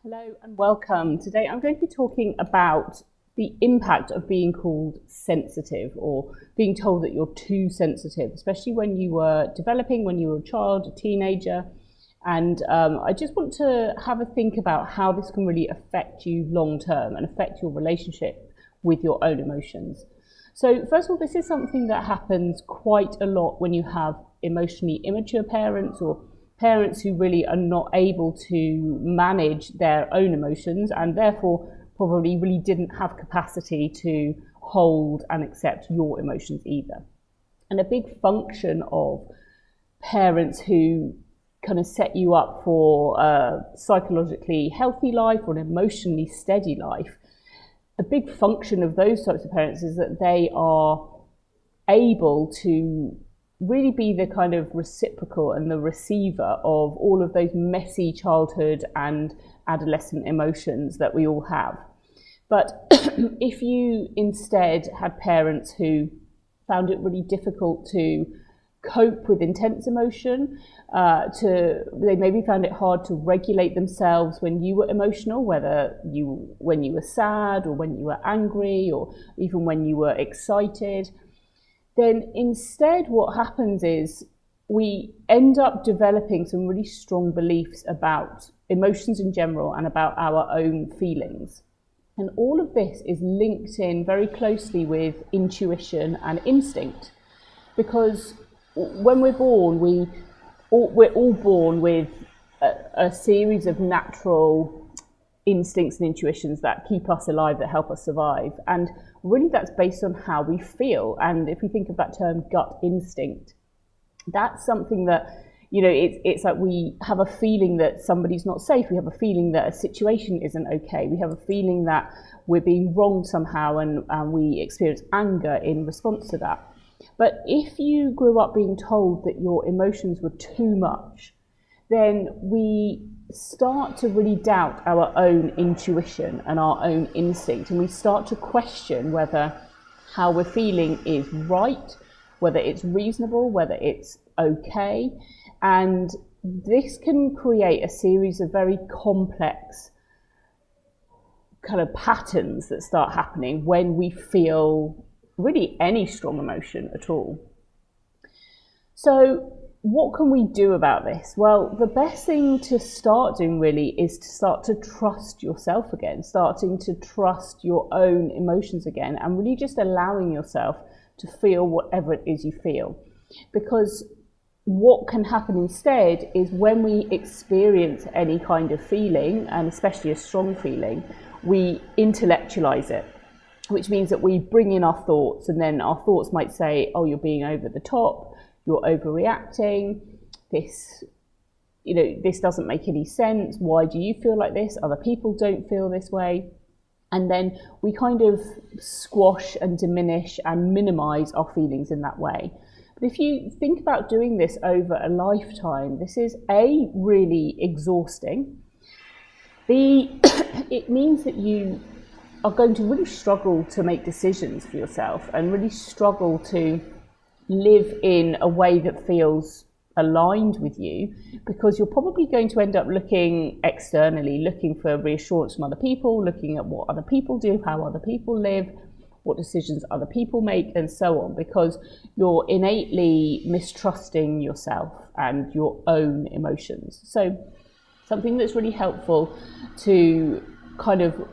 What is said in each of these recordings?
Hello and welcome. Today I'm going to be talking about the impact of being called sensitive or being told that you're too sensitive, especially when you were developing, when you were a child, a teenager. And I just want to have a think about how this can really affect you long term and affect your relationship with your own emotions. So first of all, this is something that happens quite a lot when you have emotionally immature parents or parents who really are not able to manage their own emotions and therefore probably really didn't have capacity to hold and accept your emotions either. And a big function of parents who kind of set you up for a psychologically healthy life or an emotionally steady life, a big function of those types of parents is that they are able to really be the kind of reciprocal and the receiver of all of those messy childhood and adolescent emotions that we all have. But if you instead had parents who found it really difficult to cope with intense emotion, they maybe found it hard to regulate themselves when you were emotional, when you were sad or when you were angry or even when you were excited, then instead what happens is we end up developing some really strong beliefs about emotions in general and about our own feelings. And all of this is linked in very closely with intuition and instinct, because when we're born, we're all born with a series of natural instincts and intuitions that keep us alive, that help us survive. And really that's based on how we feel. And if we think of that term gut instinct, that's something that, it's like we have a feeling that somebody's not safe. We have a feeling that a situation isn't okay. We have a feeling that we're being wronged somehow, and we experience anger in response to that. But if you grew up being told that your emotions were too much, then we start to really doubt our own intuition and our own instinct, and we start to question whether how we're feeling is right, whether it's reasonable, whether it's okay. And this can create a series of very complex kind of patterns that start happening when we feel really any strong emotion at all. So what can we do about this? Well, the best thing to start doing really is to start to trust yourself again, starting to trust your own emotions again, and really just allowing yourself to feel whatever it is you feel. Because what can happen instead is when we experience any kind of feeling, and especially a strong feeling, we intellectualize it, which means that we bring in our thoughts, and then our thoughts might say, oh, you're being over the top, you're overreacting, this doesn't make any sense, why do you feel like this, other people don't feel this way. And then we kind of squash and diminish and minimize our feelings in that way. But if you think about doing this over a lifetime, this is A, really exhausting, B, it means that you are going to really struggle to make decisions for yourself and really struggle to live in a way that feels aligned with you, because you're probably going to end up looking externally, looking for reassurance from other people, looking at what other people do, how other people live, what decisions other people make, and so on, because you're innately mistrusting yourself and your own emotions. So something that's really helpful to kind of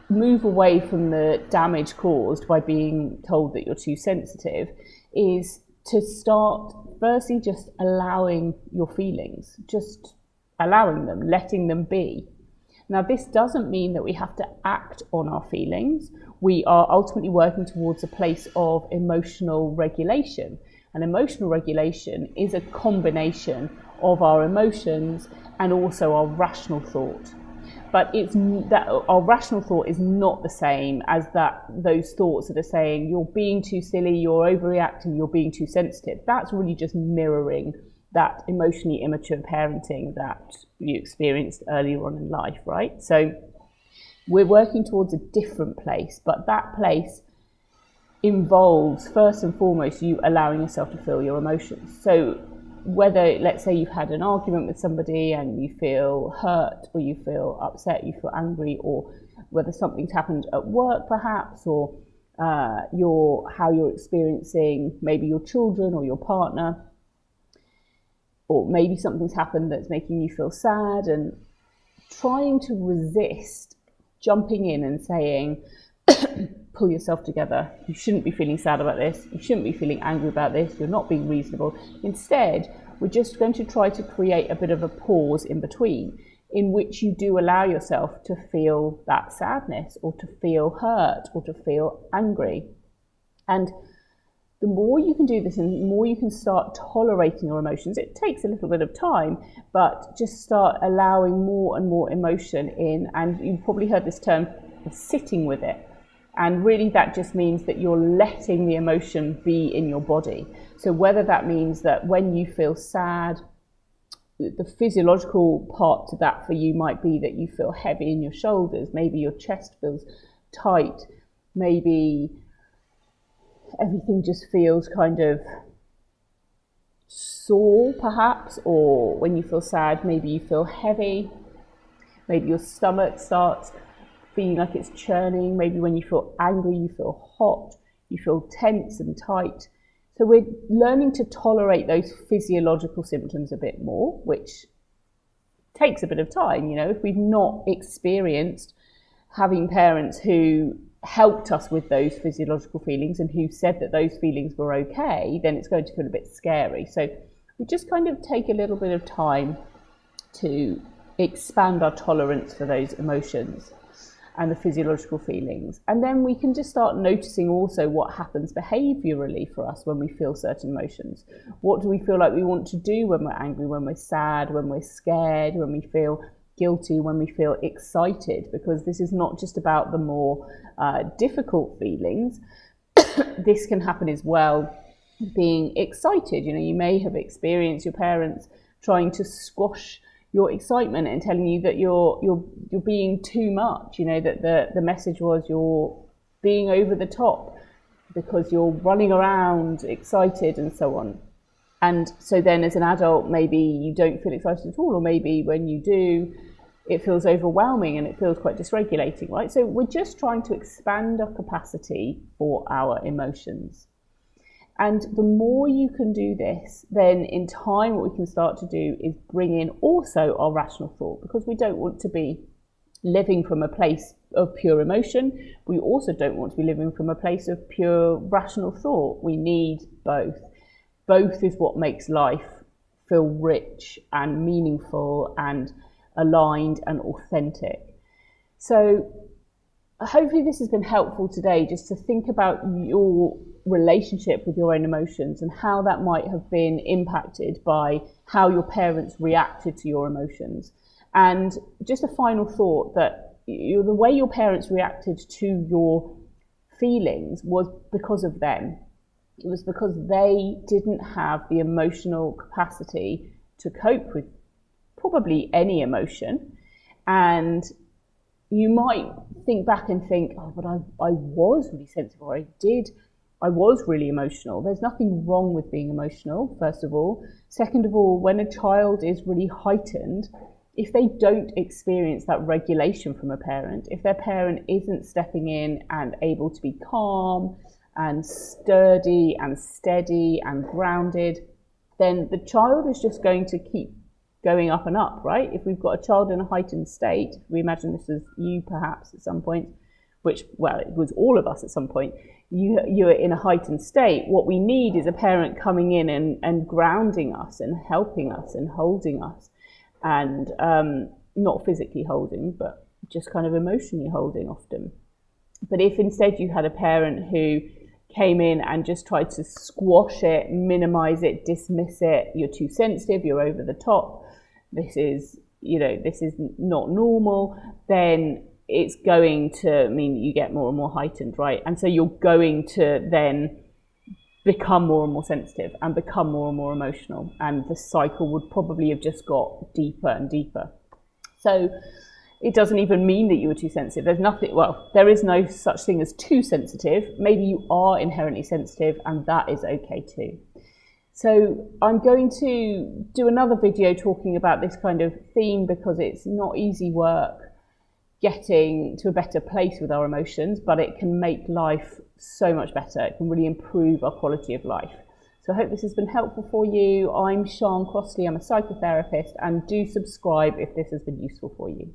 move away from the damage caused by being told that you're too sensitive is to start firstly just allowing your feelings, just allowing them, letting them be. Now, this doesn't mean that we have to act on our feelings. We are ultimately working towards a place of emotional regulation. And emotional regulation is a combination of our emotions and also our rational thought. But it's that our rational thought is not the same as those thoughts that are saying you're being too silly, you're overreacting, you're being too sensitive. That's really just mirroring that emotionally immature parenting that you experienced earlier on in life, right? So we're working towards a different place, but that place involves first and foremost you allowing yourself to feel your emotions. So whether, let's say you've had an argument with somebody and you feel hurt, or you feel upset, you feel angry, or whether something's happened at work perhaps, or how you're experiencing maybe your children or your partner, or maybe something's happened that's making you feel sad, and trying to resist jumping in and saying, pull yourself together, you shouldn't be feeling sad about this, you shouldn't be feeling angry about this, you're not being reasonable. Instead, we're just going to try to create a bit of a pause in between, in which you do allow yourself to feel that sadness, or to feel hurt, or to feel angry. And the more you can do this, and the more you can start tolerating your emotions, it takes a little bit of time, but just start allowing more and more emotion in. And you've probably heard this term, sitting with it. And really that just means that you're letting the emotion be in your body. So whether that means that when you feel sad, the physiological part to that for you might be that you feel heavy in your shoulders, maybe your chest feels tight, maybe everything just feels kind of sore perhaps, or when you feel sad, maybe you feel heavy, maybe your stomach starts feeling like it's churning, maybe when you feel angry, you feel hot, you feel tense and tight. So we're learning to tolerate those physiological symptoms a bit more, which takes a bit of time. You know, if we've not experienced having parents who helped us with those physiological feelings and who said that those feelings were okay, then it's going to feel a bit scary. So we just kind of take a little bit of time to expand our tolerance for those emotions and the physiological feelings. And then we can just start noticing also what happens behaviorally for us when we feel certain emotions. What do we feel like we want to do when we're angry, when we're sad, when we're scared, when we feel guilty, when we feel excited? Because this is not just about the more difficult feelings. This can happen as well, being excited. You know, you may have experienced your parents trying to squash your excitement and telling you that you're being too much, you know, that the message was you're being over the top because you're running around excited and so on. And so then as an adult, maybe you don't feel excited at all, or maybe when you do, it feels overwhelming and it feels quite dysregulating, right? So we're just trying to expand our capacity for our emotions. And the more you can do this, then in time what we can start to do is bring in also our rational thought, because we don't want to be living from a place of pure emotion. We also don't want to be living from a place of pure rational thought. We need both. Both is what makes life feel rich and meaningful and aligned and authentic. So hopefully this has been helpful today, just to think about your relationship with your own emotions and how that might have been impacted by how your parents reacted to your emotions. And just a final thought, that the way your parents reacted to your feelings was because of them. It was because they didn't have the emotional capacity to cope with probably any emotion. And you might think back and think, oh, but I was really sensitive, or I was really emotional. There's nothing wrong with being emotional, first of all. Second of all, when a child is really heightened, if they don't experience that regulation from a parent, if their parent isn't stepping in and able to be calm and sturdy and steady and grounded, then the child is just going to keep going up and up, right? If we've got a child in a heightened state, we imagine this is you perhaps at some point, which, well, it was all of us at some point, you're in a heightened state. What we need is a parent coming in and grounding us and helping us and holding us, and not physically holding, but just kind of emotionally holding often. But if instead you had a parent who came in and just tried to squash it, minimize it, dismiss it, you're too sensitive, you're over the top, this is not normal, then it's going to mean that you get more and more heightened, right? And so you're going to then become more and more sensitive and become more and more emotional, and the cycle would probably have just got deeper and deeper. So it doesn't even mean that you were too sensitive. There is no such thing as too sensitive. Maybe you are inherently sensitive, and that is okay too. So I'm going to do another video talking about this kind of theme, because it's not easy work getting to a better place with our emotions, but it can make life so much better. It can really improve our quality of life. So I hope this has been helpful for you. I'm Morgan-Crossley, I'm a psychotherapist, and do subscribe if this has been useful for you.